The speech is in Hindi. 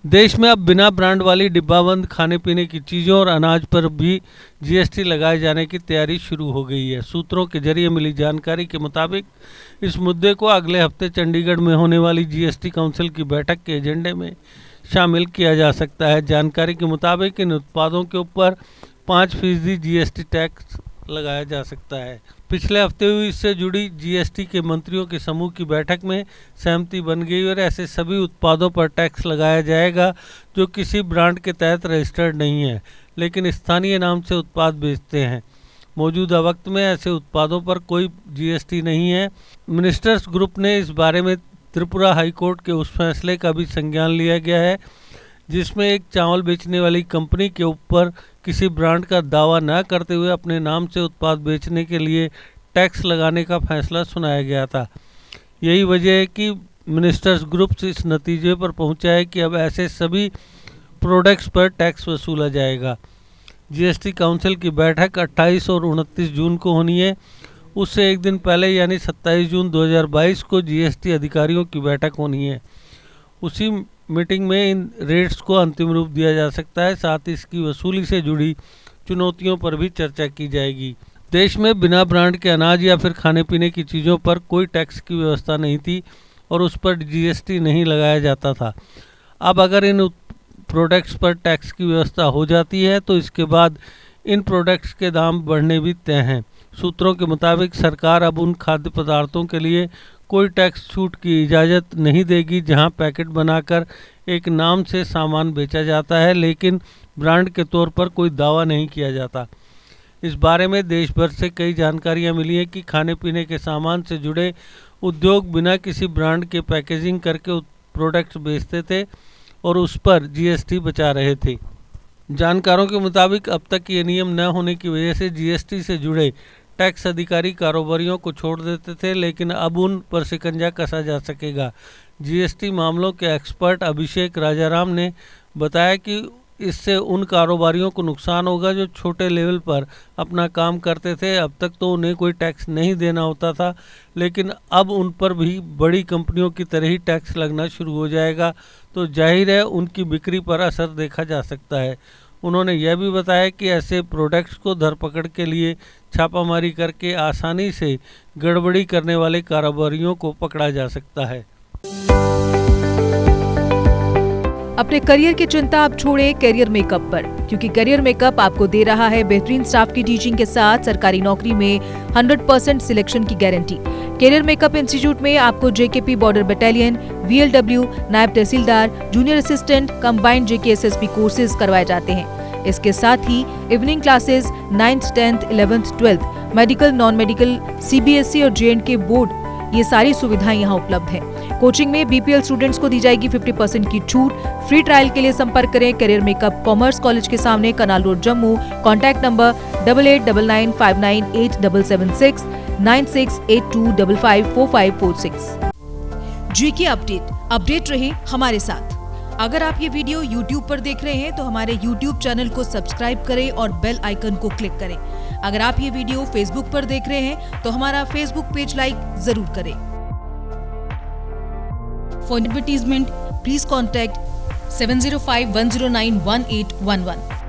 देश में अब बिना ब्रांड वाली डिब्बाबंद खाने पीने की चीज़ों और अनाज पर भी जीएसटी लगाए जाने की तैयारी शुरू हो गई है। सूत्रों के जरिए मिली जानकारी के मुताबिक इस मुद्दे को अगले हफ्ते चंडीगढ़ में होने वाली जीएसटी काउंसिल की बैठक के एजेंडे में शामिल किया जा सकता है। जानकारी के मुताबिक इन उत्पादों के ऊपर 5% जीएसटी टैक्स लगाया जा सकता है। पिछले हफ्ते हुई इससे जुड़ी जीएसटी के मंत्रियों के समूह की बैठक में सहमति बन गई और ऐसे सभी उत्पादों पर टैक्स लगाया जाएगा जो किसी ब्रांड के तहत रजिस्टर्ड नहीं है लेकिन स्थानीय नाम से उत्पाद बेचते हैं। मौजूदा वक्त में ऐसे उत्पादों पर कोई जीएसटी नहीं है। मिनिस्टर्स ग्रुप ने इस बारे में त्रिपुरा हाईकोर्ट के उस फैसले का भी संज्ञान लिया गया है जिसमें एक चावल बेचने वाली कंपनी के ऊपर किसी ब्रांड का दावा न करते हुए अपने नाम से उत्पाद बेचने के लिए टैक्स लगाने का फैसला सुनाया गया था। यही वजह है कि मिनिस्टर्स ग्रुप इस नतीजे पर पहुंचा है कि अब ऐसे सभी प्रोडक्ट्स पर टैक्स वसूला जाएगा। जीएसटी काउंसिल की बैठक 28 और 29 जून को होनी है। उससे एक दिन पहले यानी 27 जून 2022 को जीएसटी अधिकारियों की बैठक होनी है। उसी मीटिंग में इन रेट्स को अंतिम रूप दिया जा सकता है। साथ ही इसकी वसूली से जुड़ी चुनौतियों पर भी चर्चा की जाएगी। देश में बिना ब्रांड के अनाज या फिर खाने पीने की चीज़ों पर कोई टैक्स की व्यवस्था नहीं थी और उस पर जीएसटी नहीं लगाया जाता था। अब अगर इन प्रोडक्ट्स पर टैक्स की व्यवस्था हो जाती है तो इसके बाद इन प्रोडक्ट्स के दाम बढ़ने भी तय हैं। सूत्रों के मुताबिक सरकार अब उन खाद्य पदार्थों के लिए कोई टैक्स छूट की इजाज़त नहीं देगी जहां पैकेट बनाकर एक नाम से सामान बेचा जाता है लेकिन ब्रांड के तौर पर कोई दावा नहीं किया जाता। इस बारे में देश भर से कई जानकारियां मिली हैं कि खाने पीने के सामान से जुड़े उद्योग बिना किसी ब्रांड के पैकेजिंग करके प्रोडक्ट्स बेचते थे और उस पर जीएसटी बचा रहे थे। जानकारों के मुताबिक अब तक ये नियम न होने की वजह से जीएसटी से जुड़े टैक्स अधिकारी कारोबारियों को छोड़ देते थे लेकिन अब उन पर शिकंजा कसा जा सकेगा। जीएसटी मामलों के एक्सपर्ट अभिषेक राजाराम ने बताया कि इससे उन कारोबारियों को नुकसान होगा जो छोटे लेवल पर अपना काम करते थे। अब तक तो उन्हें कोई टैक्स नहीं देना होता था लेकिन अब उन पर भी बड़ी कंपनियों की तरह ही टैक्स लगना शुरू हो जाएगा तो जाहिर है उनकी बिक्री पर असर देखा जा सकता है। उन्होंने यह भी बताया कि ऐसे प्रोडक्ट्स को धरपकड़ के लिए छापामारी करके आसानी से गड़बड़ी करने वाले कारोबारियों को पकड़ा जा सकता है। अपने करियर की चिंता आप छोड़ें करियर मेकअप पर, क्योंकि करियर मेकअप आपको दे रहा है बेहतरीन स्टाफ की टीचिंग के साथ सरकारी नौकरी में 100% सिलेक्शन की गारंटी। करियर मेकअप इंस्टीट्यूट में आपको JKP border battalion, VLW, naib tehsildar, junior assistant, combined JKSSP courses करवाए जाते हैं। इसके साथ ही evening classes 9th, 10th, 11th, 12th, medical, non medical, CBSE और जेएंडके बोर्ड, ये सारी सुविधाएं यहाँ उपलब्ध हैं। कोचिंग में बीपीएल स्टूडेंट्स को दी जाएगी 50% की छूट। फ्री ट्रायल के लिए संपर्क करें करियर मेकअप कॉमर्स कॉलेज के सामने, canal road, Jammu. Contact number 8899598776 9682554546। GK update रहे हमारे साथ। अगर आप ये वीडियो YouTube पर देख रहे हैं तो हमारे YouTube चैनल को सब्सक्राइब करें और बेल आइकन को क्लिक करें। अगर आप ये वीडियो Facebook पर देख रहे हैं तो हमारा Facebook पेज लाइक जरूर करें। For advertisement please contact 7051091811।